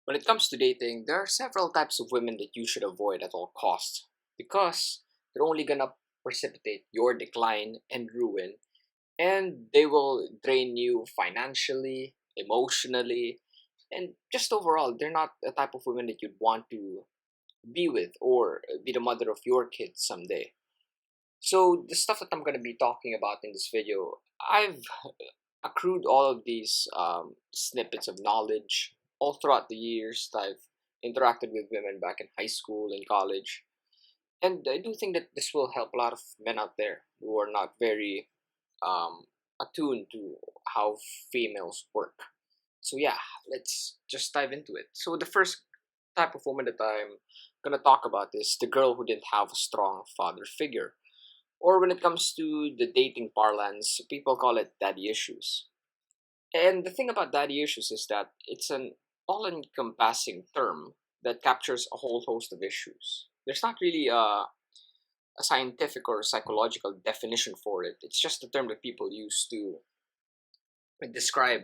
When it comes to dating, there are several types of women that you should avoid at all costs because they're only gonna precipitate your decline and ruin, and they will drain you financially, emotionally, and just overall. They're not the type of women that you'd want to be with or be the mother of your kids someday. So, the stuff that I'm gonna be talking about in this video, I've accrued all of these snippets of knowledge all throughout the years that I've interacted with women back in high school and college. And I do think that this will help a lot of men out there who are not very um, attuned to how females work. So, yeah, let's just dive into it. So, the first type of woman that I'm gonna talk about is the girl who didn't have a strong father figure. Or when it comes to the dating parlance, people call it daddy issues. And the thing about daddy issues is that it's an all encompassing term that captures a whole host of issues. There's not really a scientific or psychological definition for it, it's just a term that people use to describe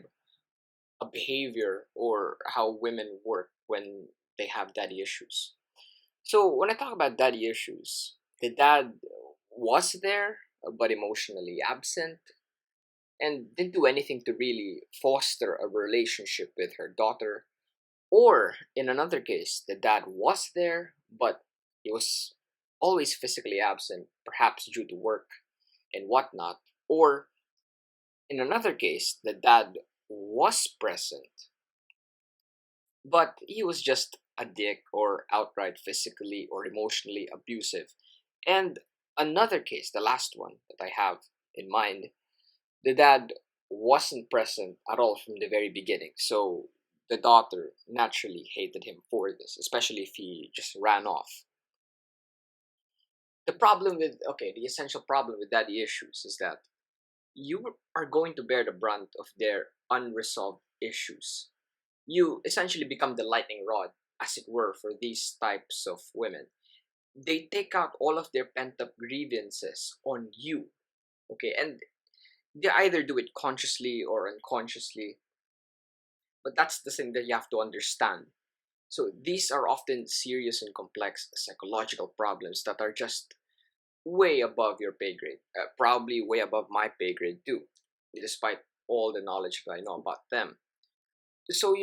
a behavior or how women work when they have daddy issues. So, when I talk about daddy issues, the dad was there but emotionally absent and didn't do anything to really foster a relationship with her daughter. Or in another case, the dad was there, but he was always physically absent, perhaps due to work and whatnot. Or in another case, the dad was present, but he was just a dick or outright physically or emotionally abusive. And another case, the last one that I have in mind, the dad wasn't present at all from the very beginning. So the daughter naturally hated him for this, especially if he just ran off. The essential problem with daddy issues is that you are going to bear the brunt of their unresolved issues. You essentially become the lightning rod, as it were, for these types of women. They take out all of their pent up grievances on you. Okay, and they either do it consciously or unconsciously, but that's the thing that you have to understand. So these are often serious and complex psychological problems that are just way above your pay grade, probably way above my pay grade too, despite all the knowledge that I know about them. So,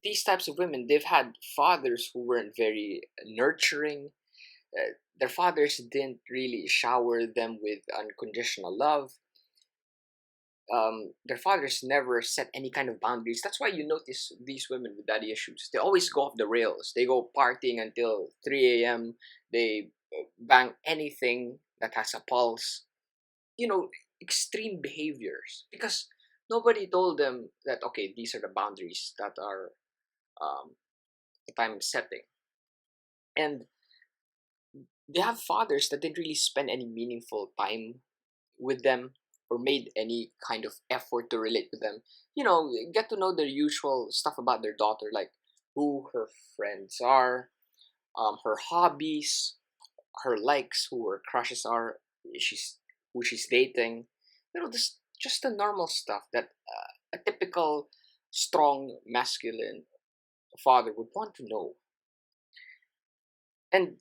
these types of women, they've had fathers who weren't very nurturing. Their fathers didn't really shower them with unconditional love. Their fathers never set any kind of boundaries. That's why you notice these women with daddy issues. They always go off the rails. They go partying until 3 a.m. They bang anything that has a pulse. You know, extreme behaviors because nobody told them that okay, these are the boundaries um, that I'm setting. And they have fathers that didn't really spend any meaningful time with them or made any kind of effort to relate with them. Get to know their usual stuff about their daughter, like who her friends are, her hobbies, her likes, who her crushes are, she's who she's dating. This just the normal stuff that a typical strong masculine father would want to know. And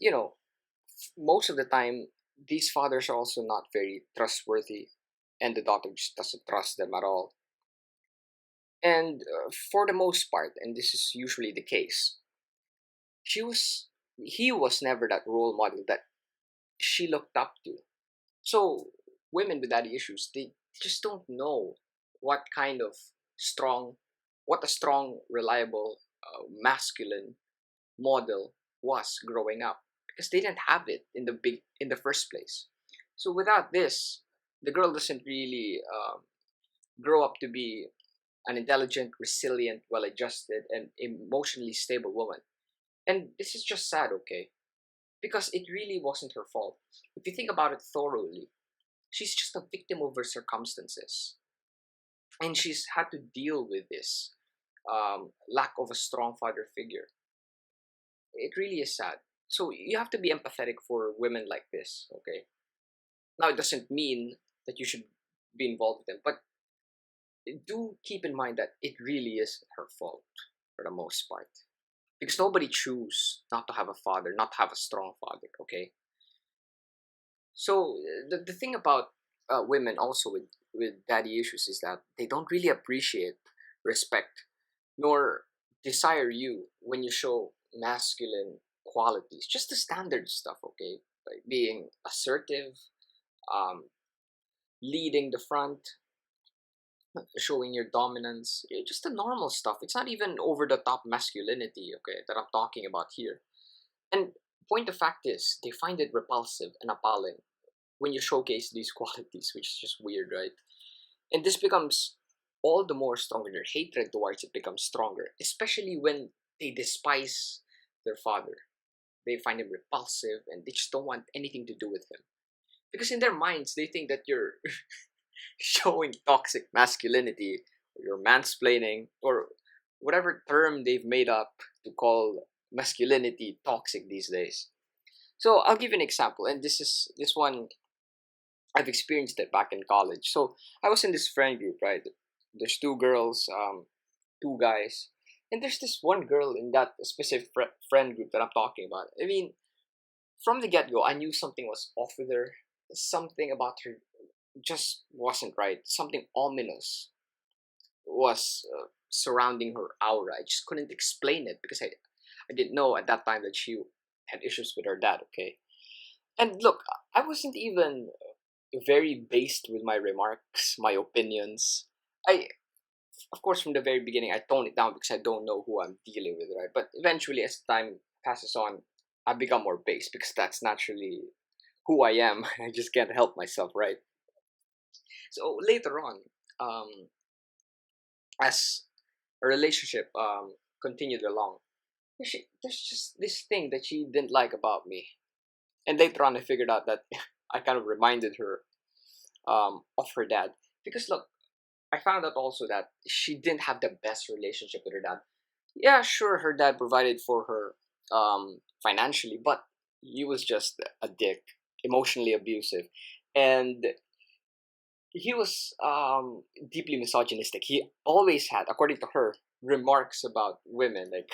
most of the time, these fathers are also not very trustworthy, and the daughter just doesn't trust them at all. And for the most part, and this is usually the case, she was he was never that role model that she looked up to. So women with daddy issues, they just don't know what kind of strong, what a strong, reliable, masculine model was growing up because they didn't have it in the first place. So without this, the girl doesn't really grow up to be an intelligent, resilient, well-adjusted, and emotionally stable woman. And this is just sad, okay? Because it really wasn't her fault. If you think about it thoroughly, she's just a victim of her circumstances, and she's had to deal with this lack of a strong father figure. It really is sad. So you have to be empathetic for women like this, okay? Now it doesn't mean that you should be involved with them, but do keep in mind that it really is her fault, for the most part, because nobody choose not to have a father, not to have a strong father. Okay, so the thing about women also with daddy issues is that they don't really appreciate, respect, nor desire you when you show masculine qualities, just the standard stuff. Okay, like being assertive, um, leading the front, showing your dominance, just the normal stuff. It's not even over the top masculinity, okay, that I'm talking about here. And point of fact is, they find it repulsive and appalling when you showcase these qualities, which is just weird, right? And this becomes all the more stronger. Their hatred towards it becomes stronger, especially when they despise their father. They find him repulsive and they just don't want anything to do with him. Because in their minds, they think that you're showing toxic masculinity, or you're mansplaining, or whatever term they've made up to call masculinity toxic these days. So I'll give you an example, and this one I've experienced it back in college. So I was in this friend group, right? There's two girls, two guys, and there's this one girl in that specific friend group that I'm talking about. I mean, from the get go, I knew something was off with her. Something about her just wasn't right. Something ominous was surrounding her aura. I just couldn't explain it because I didn't know at that time that she had issues with her dad. Okay, and look, I wasn't even very based with my remarks, my opinions. I, of course, from the very beginning, I tone it down because I don't know who I'm dealing with, right? But eventually, as time passes on, I become more based because that's naturally who I am. I just can't help myself, right? So later on, as a relationship continued along, there's just this thing that she didn't like about me. And later on, I figured out that I kind of reminded her of her dad. Because look, I found out also that she didn't have the best relationship with her dad. Yeah, sure, her dad provided for her financially, but he was just a dick, emotionally abusive. And he was deeply misogynistic. He always had, according to her, remarks about women like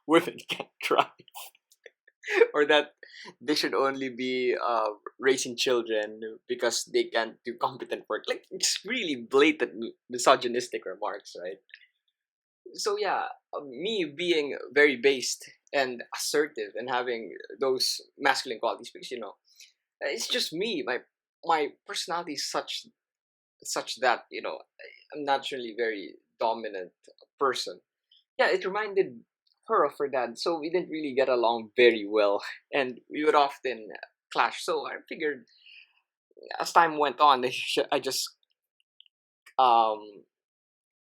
women can't try, or that they should only be raising children because they can't do competent work. Like it's really blatant misogynistic remarks, right? So yeah, me being very based and assertive and having those masculine qualities because it's just me. My personality is such that I'm naturally very dominant person. Yeah, it reminded her of her dad, so we didn't really get along very well, and we would often clash. So I figured as time went on, I just um,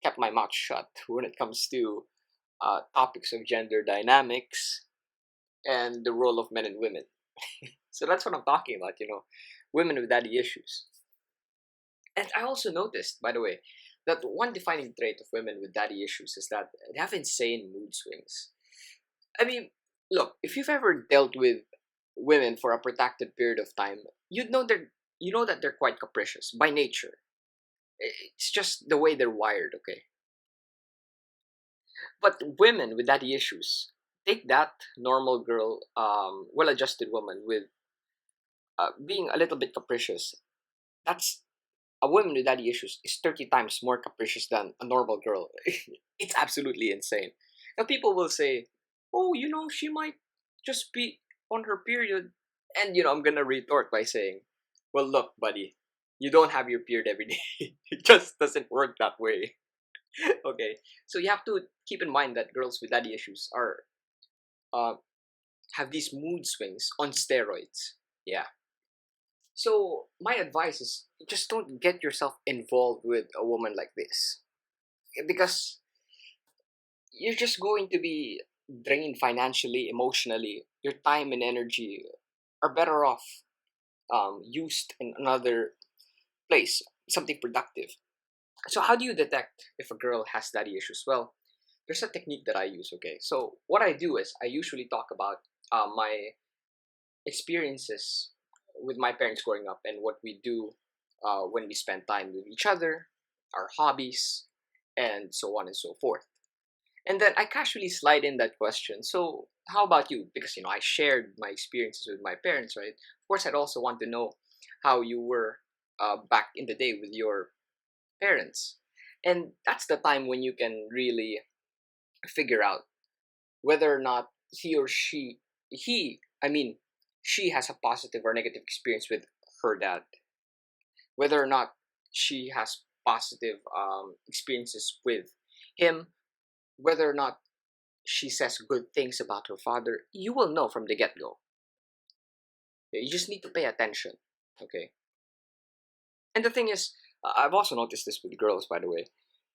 kept my mouth shut when it comes to topics of gender dynamics and the role of men and women. So that's what I'm talking about, women with daddy issues. And I also noticed, by the way, that one defining trait of women with daddy issues is that they have insane mood swings. I mean, look, if you've ever dealt with women for a protracted period of time, you know that they're quite capricious by nature. It's just the way they're wired, okay? But women with daddy issues, take that normal girl, well-adjusted woman with being a little bit capricious. That's a woman with daddy issues is 30 times more capricious than a normal girl. It's absolutely insane. Now people will say, "Oh, she might just be on her period," and I'm gonna retort by saying, "Well, look, buddy, you don't have your period every day. It just doesn't work that way." Okay, so you have to keep in mind that girls with daddy issues are uh have these mood swings on steroids. Yeah. So my advice is just don't get yourself involved with a woman like this because you're just going to be drained financially, emotionally. Your time and energy are better off used in another place, something productive. So how do you detect if a girl has daddy issues? Well, there's a technique that I use. Okay, so what I do is I usually talk about my experiences with my parents growing up and what we do when we spend time with each other, our hobbies, and so on and so forth. And then I casually slide in that question. So, how about you? Because I shared my experiences with my parents, right? Of course, I'd also want to know how you were back in the day with your parents, and that's the time when you can really figure out whether or not I mean, she has a positive or negative experience with her dad, whether or not she has positive experiences with him, whether or not she says good things about her father, you will know from the get go. You just need to pay attention, okay? And the thing is, I've also noticed this with girls, by the way.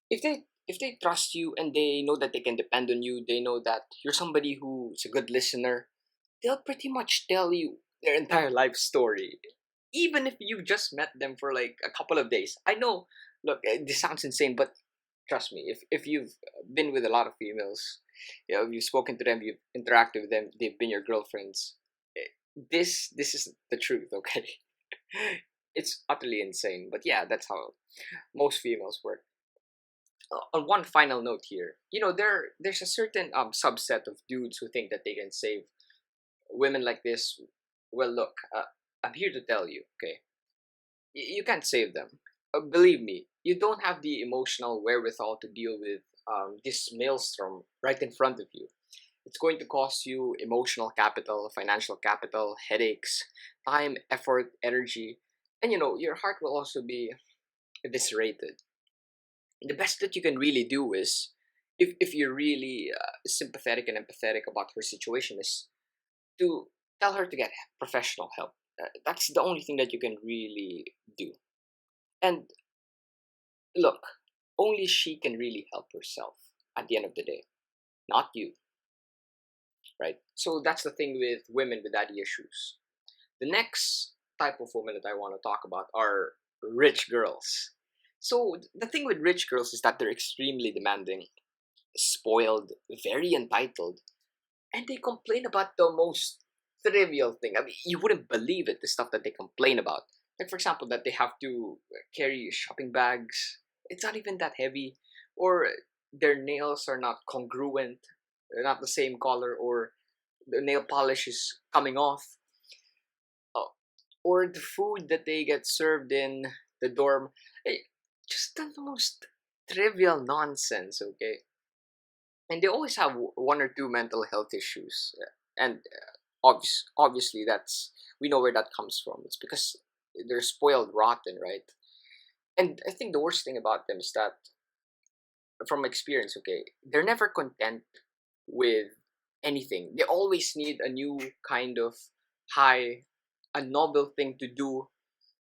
If they trust you and they know that they can depend on you, they know that you're somebody who's a good listener, they'll pretty much tell you their entire life story, even if you've just met them for like a couple of days. I know, look, this sounds insane, but trust me, if you've been with a lot of females, you've spoken to them, you've interacted with them, they've been your girlfriends. This is the truth, okay? It's utterly insane, but yeah, that's how most females work. On one final note here, there's a certain subset of dudes who think that they can save women like this. Well, look, I'm here to tell you, okay, you can't save them. Believe me, you don't have the emotional wherewithal to deal with this maelstrom right in front of you. It's going to cost you emotional capital, financial capital, headaches, time, effort, energy, and your heart will also be eviscerated. The best that you can really do is, if you're really sympathetic and empathetic about her situation, is to tell her to get professional help. That's the only thing that you can really do. And look, only she can really help herself at the end of the day, not you, right? So that's the thing with women with daddy issues. The next type of woman that I want to talk about are rich girls. So the thing with rich girls is that they're extremely demanding, spoiled, very entitled, and they complain about the most trivial thing. I mean, you wouldn't believe it, the stuff that they complain about. Like, for example, that they have to carry shopping bags. It's not even that heavy. Or their nails are not congruent, they're not the same color, or the nail polish is coming off. Oh, or the food that they get served in the dorm. Eh, just the most trivial nonsense, okay? And they always have one or two mental health issues. And obviously, that's we know where that comes from. It's because they're spoiled rotten, right? And I think the worst thing about them is that, from experience, okay, they're never content with anything. They always need a new kind of high, a novel thing to do,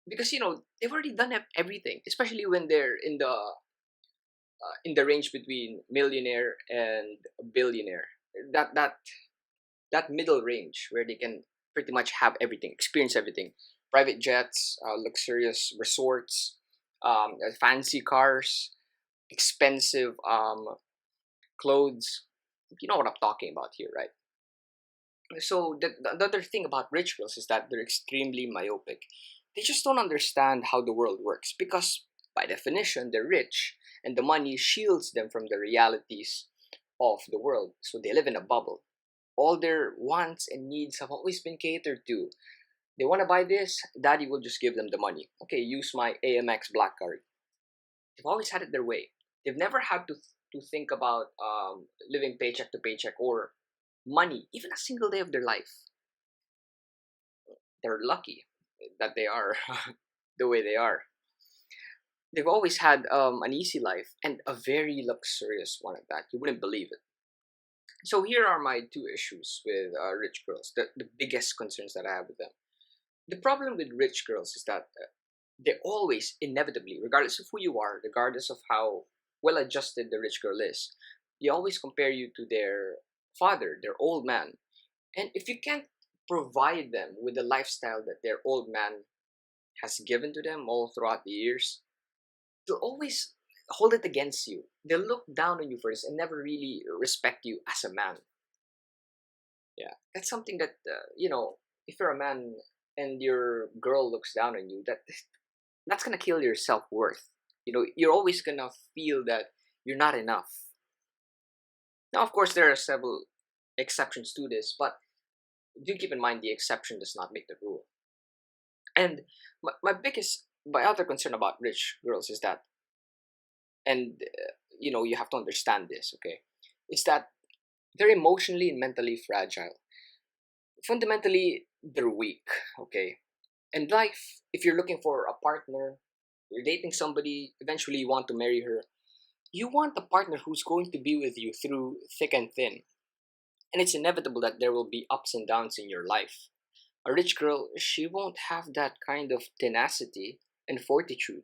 because they've already done everything, especially when they're in the range between millionaire and billionaire. That that that middle range where they can pretty much have everything, experience everything: private jets, luxurious resorts, fancy cars, expensive clothes. You know what I'm talking about here, right? So the other thing about rich girls is that they're extremely myopic. They just don't understand how the world works because, by definition, they're rich and the money shields them from the realities of the world. So they live in a bubble. All their wants and needs have always been catered to. They want to buy this, daddy will just give them the money. Okay, use my AMX Black Card. They've always had it their way. They've never had to think about living paycheck to paycheck or money, even a single day of their life. They're lucky that they are the way they are. They've always had an easy life and a very luxurious one at that. You wouldn't believe it. So here are my two issues with rich girls. The biggest concerns that I have with them. The problem with rich girls is that they always, inevitably, regardless of who you are, regardless of how well adjusted the rich girl is, they always compare you to their father, their old man. And if you can't provide them with the lifestyle that their old man has given to them all throughout the years, they'll always hold it against you. They'll look down on you first and never really respect you as a man. Yeah, that's something that if you're a man and your girl looks down on you, that's gonna kill your self worth. You're always gonna feel that you're not enough. Now, of course, there are several exceptions to this, but do keep in mind the exception does not make the rule. And my other concern about rich girls is that, and you have to understand this, okay, is that they're emotionally and mentally fragile. Fundamentally, they're weak, okay? And life, if you're looking for a partner, you're dating somebody, eventually you want to marry her, you want a partner who's going to be with you through thick and thin. And it's inevitable that there will be ups and downs in your life. A rich girl, she won't have that kind of tenacity and fortitude.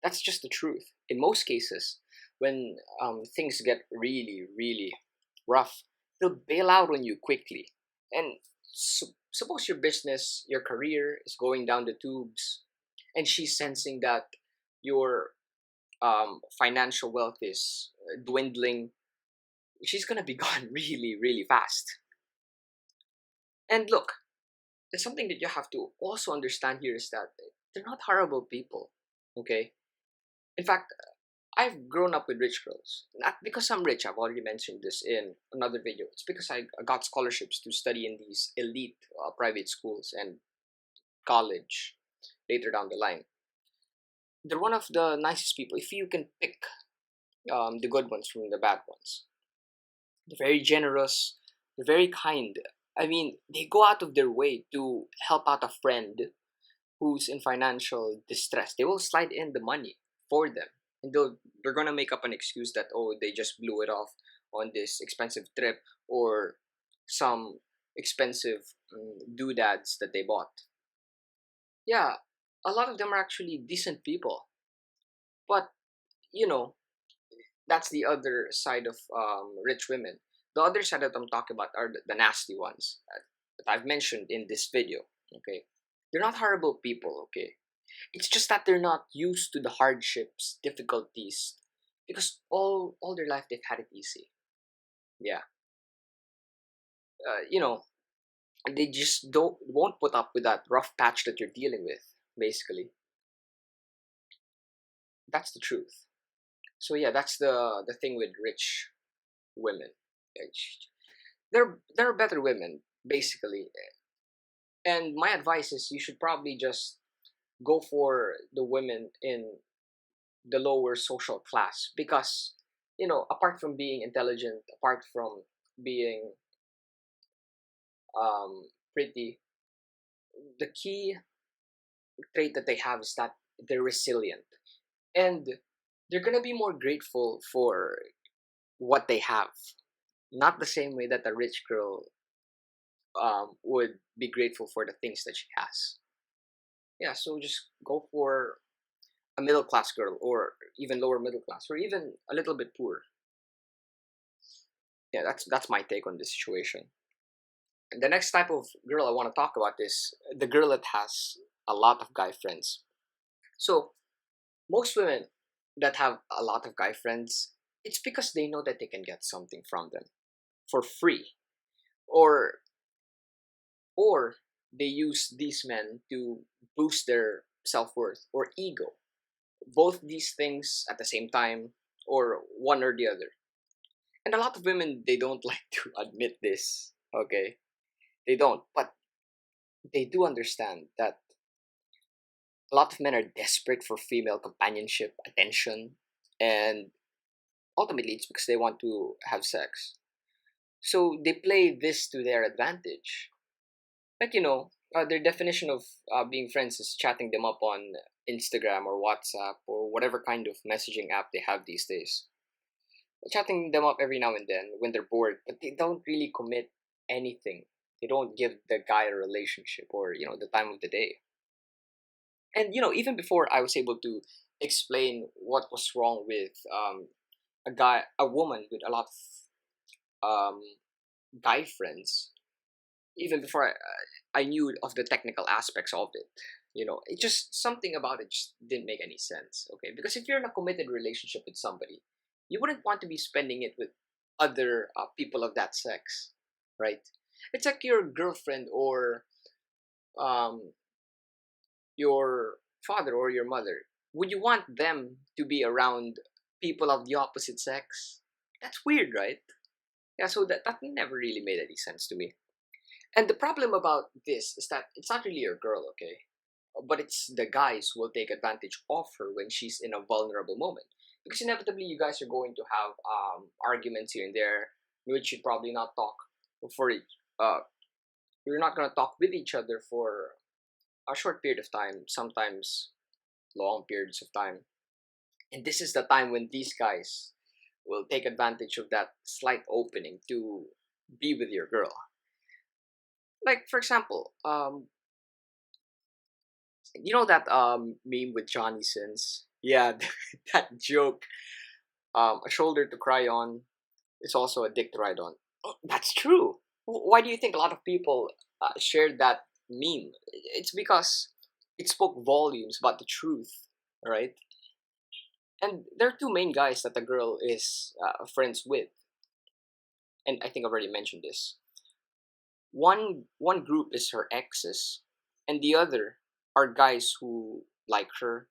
That's just the truth. In most cases, when things get really, really rough, they'll bail out on you quickly. And suppose your business, your career is going down the tubes, and she's sensing that your financial wealth is dwindling. She's gonna be gone really, really fast. And look, there's something that you have to also understand here is that they're not horrible people. Okay? In fact, I've grown up with rich girls. Not because I'm rich, I've already mentioned this in another video. It's because I got scholarships to study in these elite private schools and college later down the line. They're one of the nicest people. If you can pick the good ones from the bad ones, they're very generous, they're very kind. I mean, they go out of their way to help out a friend who's in financial distress. They will slide in the money for them. And they're gonna make up an excuse that, oh, they just blew it off on this expensive trip or some expensive doodads that they bought. Yeah, a lot of them are actually decent people. But, you know, that's the other side of rich women. The other side that I'm talking about are the nasty ones that I've mentioned in this video. Okay, they're not horrible people. Okay, it's just that they're not used to the hardships, difficulties, because all their life they've had it easy. Yeah, you know, they just don't won't put up with that rough patch that you're dealing with. Basically, that's the truth. So yeah, that's the thing with rich women. Yeah, they're better women basically, and my advice is you should probably just go for the women in the lower social class because apart from being intelligent, apart from being pretty, the key trait that they have is that they're resilient and they're gonna be more grateful for what they have, not the same way that a rich girl would be grateful for the things that she has. Yeah, so just go for a middle class girl or even lower middle class or even a little bit poor. Yeah, that's my take on this situation. And the next type of girl I want to talk about is the girl that has a lot of guy friends. So most women that have a lot of guy friends, it's because they know that they can get something from them for free, or or they use these men to boost their self-worth or ego, both these things at the same time or one or the other. And a lot of women, they don't like to admit this, okay? They don't, but they do understand that a lot of men are desperate for female companionship, attention, and ultimately it's because they want to have sex. So they play this to their advantage. Like, their definition of being friends is chatting them up on Instagram or WhatsApp or whatever kind of messaging app they have these days. Chatting them up every now and then when they're bored, but they don't really commit anything. They don't give the guy a relationship or, the time of the day. And, even before I was able to explain what was wrong with a woman with a lot of guy friends, even before I knew of the technical aspects of it, it just something about it just didn't make any sense. Okay, because if you're in a committed relationship with somebody, you wouldn't want to be spending it with other people of that sex, right? It's like your girlfriend or um, your father or your mother. Would you want them to be around people of the opposite sex? That's weird, right? Yeah, so that never really made any sense to me. And the problem about this is that it's not really your girl, okay? But it's the guys who will take advantage of her when she's in a vulnerable moment. Because inevitably, you guys are going to have arguments here and there, in which you'd probably not talk for it. You're not gonna talk with each other for a short period of time, sometimes long periods of time. And this is the time when these guys will take advantage of that slight opening to be with your girl. Like for example, you know that meme with Johnny Sins? Yeah, that joke. A shoulder to cry on is also a dick to ride on. Oh, that's true. Why do you think a lot of people shared that meme? It's because it spoke volumes about the truth, right? And there are two main guys that the girl is friends with, and I think I already mentioned this. One group is her exes, and the other are guys who like her,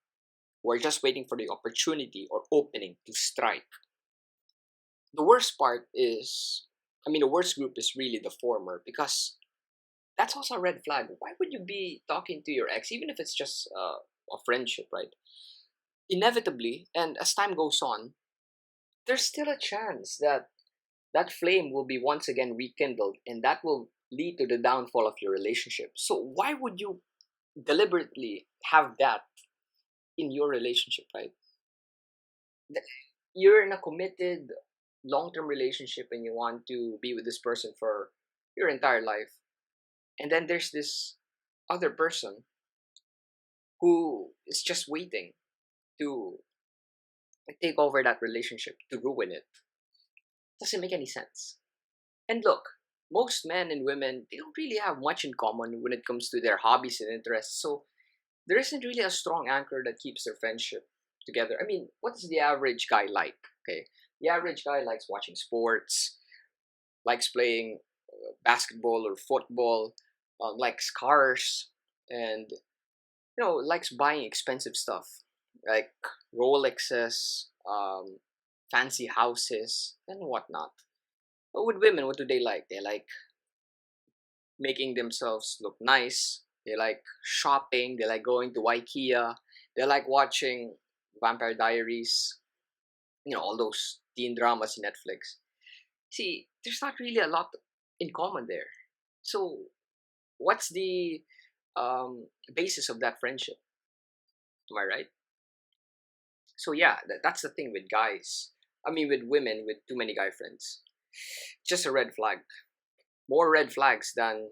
who are just waiting for the opportunity or opening to strike. The worst part is, I mean, the worst group is really the former because that's also a red flag. Why would you be talking to your ex, even if it's just a friendship, right? Inevitably, and as time goes on, there's still a chance that that flame will be once again rekindled, and that will lead to the downfall of your relationship. So, why would you deliberately have that in your relationship, right? Th- You're in a committed long term relationship and you want to be with this person for your entire life. And then there's this other person who is just waiting to take over that relationship, to ruin it. Doesn't make any sense. And look, most men and women, they don't really have much in common when it comes to their hobbies and interests. So there isn't really a strong anchor that keeps their friendship together. I mean, what does the average guy like? Okay. The average guy likes watching sports, likes playing basketball or football, likes cars, and likes buying expensive stuff like Rolexes, fancy houses, and whatnot. But with women, what do they like? They like making themselves look nice. They like shopping. They like going to IKEA. They like watching Vampire Diaries. All those teen dramas in Netflix. See, there's not really a lot in common there. So, what's the basis of that friendship? Am I right? So yeah, that's the thing with guys. I mean, with women with too many guy friends, just a red flag. More red flags than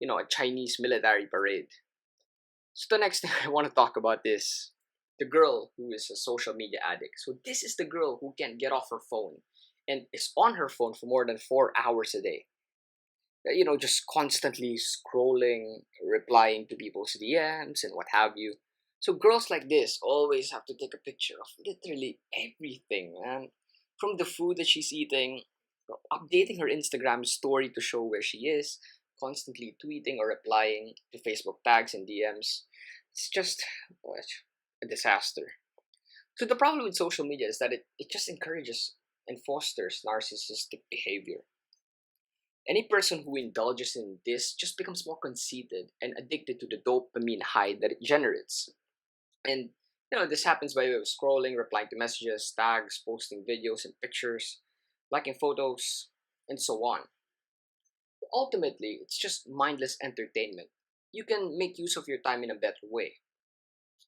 a Chinese military parade. So the next thing I want to talk about is the girl who is a social media addict. So this is the girl who can't get off her phone and is on her phone for more than 4 hours a day. Just constantly scrolling, replying to people's DMs and what have you. So girls like this always have to take a picture of literally everything, man. From the food that she's eating, updating her Instagram story to show where she is, constantly tweeting or replying to Facebook tags and DMs. It's just a disaster. So the problem with social media is that it just encourages and fosters narcissistic behavior. Any person who indulges in this just becomes more conceited and addicted to the dopamine high that it generates. And this happens by way of scrolling, replying to messages, tags, posting videos and pictures, liking photos, and so on. Ultimately, it's just mindless entertainment. You can make use of your time in a better way.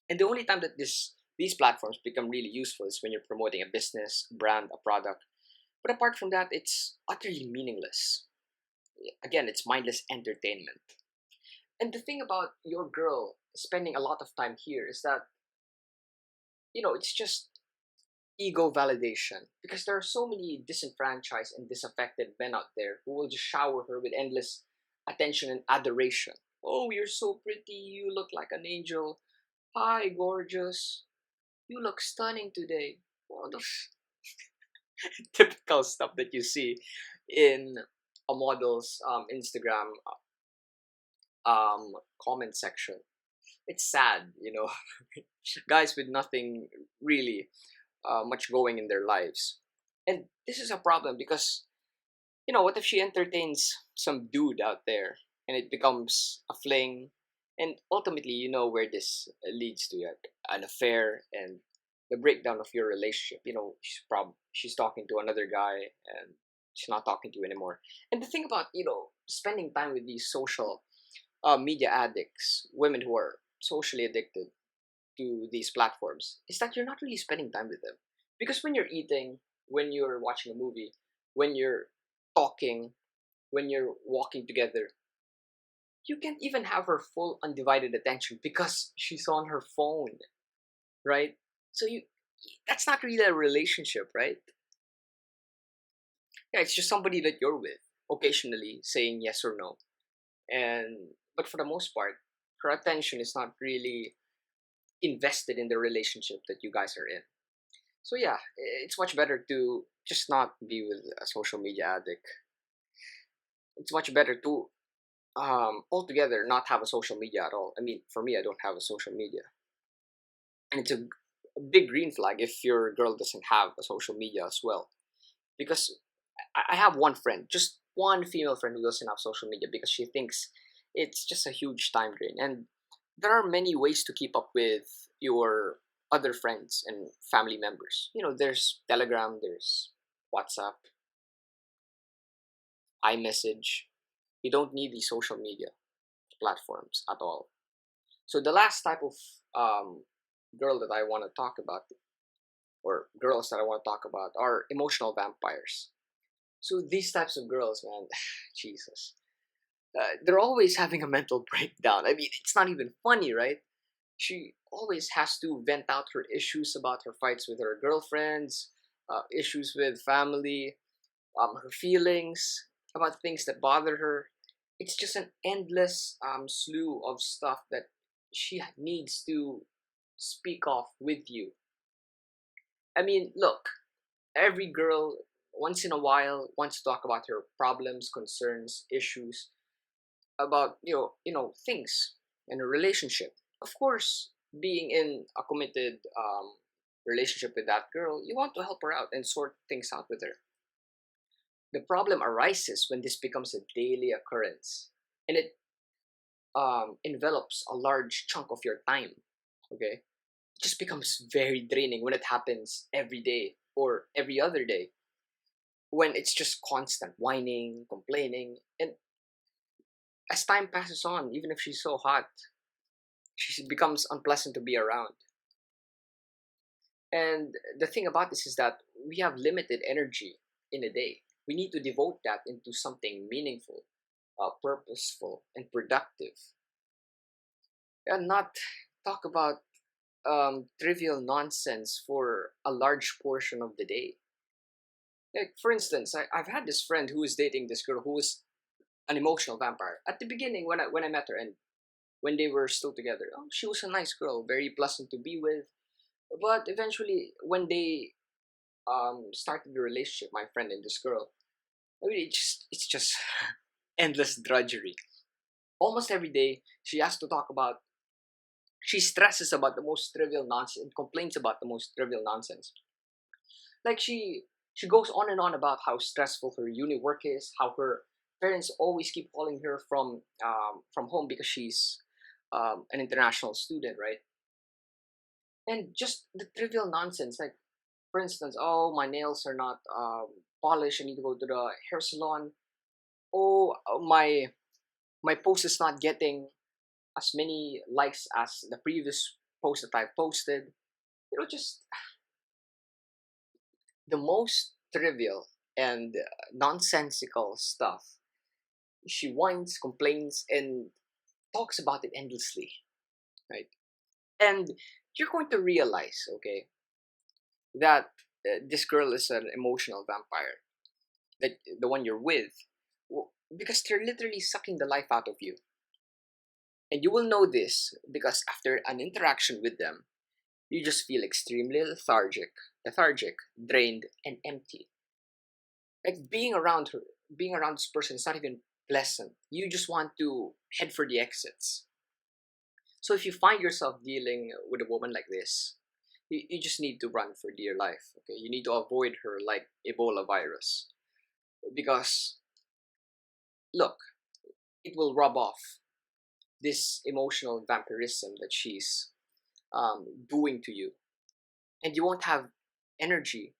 And the only time that these platforms become really useful is when you're promoting a business, a brand, a product. But apart from that, it's utterly meaningless. Again, it's mindless entertainment. And the thing about your girl spending a lot of time here is that, it's just ego validation. Because there are so many disenfranchised and disaffected men out there who will just shower her with endless attention and adoration. Oh, you're so pretty. You look like an angel. Hi, gorgeous. You look stunning today. All those typical stuff that you see in a model's Instagram comment section. It's sad. Guys with nothing really much going in their lives. And this is a problem because, what if she entertains some dude out there and it becomes a fling? And ultimately, you know where this leads to, an affair and the breakdown of your relationship. She's talking to another guy and she's not talking to you anymore. And the thing about, spending time with these social media addicts, women who are socially addicted to these platforms, is that you're not really spending time with them. Because when you're eating, when you're watching a movie, when you're talking, when you're walking together, you can't even have her full undivided attention because she's on her phone, right? So that's not really a relationship, right? Yeah, it's just somebody that you're with, occasionally saying yes or no. But for the most part, her attention is not really invested in the relationship that you guys are in. So yeah, it's much better to just not be with a social media addict. It's much better to altogether not have a social media at all. I mean, for me, I don't have a social media, and it's a big green flag if your girl doesn't have a social media as well. Because I have one friend, just one female friend who doesn't have social media because she thinks it's just a huge time drain. And there are many ways to keep up with your other friends and family members. There's Telegram, there's WhatsApp, iMessage. You don't need these social media platforms at all. So the last type of girl that I want to talk about, or girls that I want to talk about, are emotional vampires. So these types of girls, man, Jesus, they're always having a mental breakdown. I mean, it's not even funny, right? She always has to vent out her issues about her fights with her girlfriends, issues with family, her feelings about things that bother her. It's just an endless slew of stuff that she needs to speak off with you. I mean, look, every girl once in a while wants to talk about her problems, concerns, issues, about things in a relationship. Of course, being in a committed relationship with that girl, you want to help her out and sort things out with her. The problem arises when this becomes a daily occurrence and it envelops a large chunk of your time. Okay, it just becomes very draining when it happens every day or every other day, when it's just constant whining, complaining, and as time passes on, even if she's so hot, she becomes unpleasant to be around. And the thing about this is that we have limited energy in a day. We need to devote that into something meaningful, purposeful, and productive, and not talk about trivial nonsense for a large portion of the day. Like, for instance, I've had this friend who is dating this girl who is an emotional vampire. At the beginning, when I met her and when they were still together, oh, she was a nice girl, very pleasant to be with. But eventually, when they started the relationship, my friend and this girl, I mean, it's just endless drudgery. Almost every day, she has to talk about. She stresses about the most trivial nonsense and complains about the most trivial nonsense. Like she goes on and on about how stressful her uni work is, how her parents always keep calling her from home because she's an international student, right? And just the trivial nonsense, like, for instance, oh, my nails are not polished. I need to go to the hair salon. Oh, my post is not getting as many likes as the previous post that I posted. Just the most trivial and nonsensical stuff. She whines, complains, and talks about it endlessly, right? And you're going to realize, okay, that this girl is an emotional vampire, that the one you're with, because they're literally sucking the life out of you. And you will know this because after an interaction with them, you just feel extremely lethargic, drained, and empty. Like being around this person is not even pleasant. You just want to head for the exits. So if you find yourself dealing with a woman like this, You just need to run for dear life. Okay, you need to avoid her like Ebola virus, because look, it will rub off this emotional vampirism that she's doing to you, and you won't have energy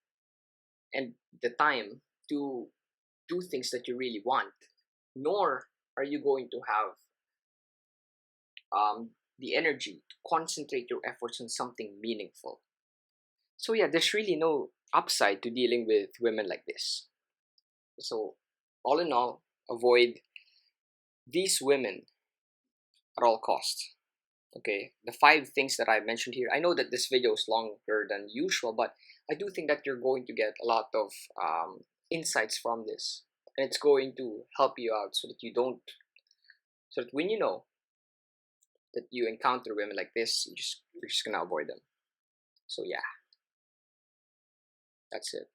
and the time to do things that you really want, nor are you going to have the energy to concentrate your efforts on something meaningful. So yeah, there's really no upside to dealing with women like this. So all in all, avoid these women at all costs. Okay, the 5 things that I mentioned here. I know that this video is longer than usual, but I do think that you're going to get a lot of insights from this, and it's going to help you out so that you don't, so that when you know that you encounter women like this, you're just gonna avoid them. So yeah, that's it.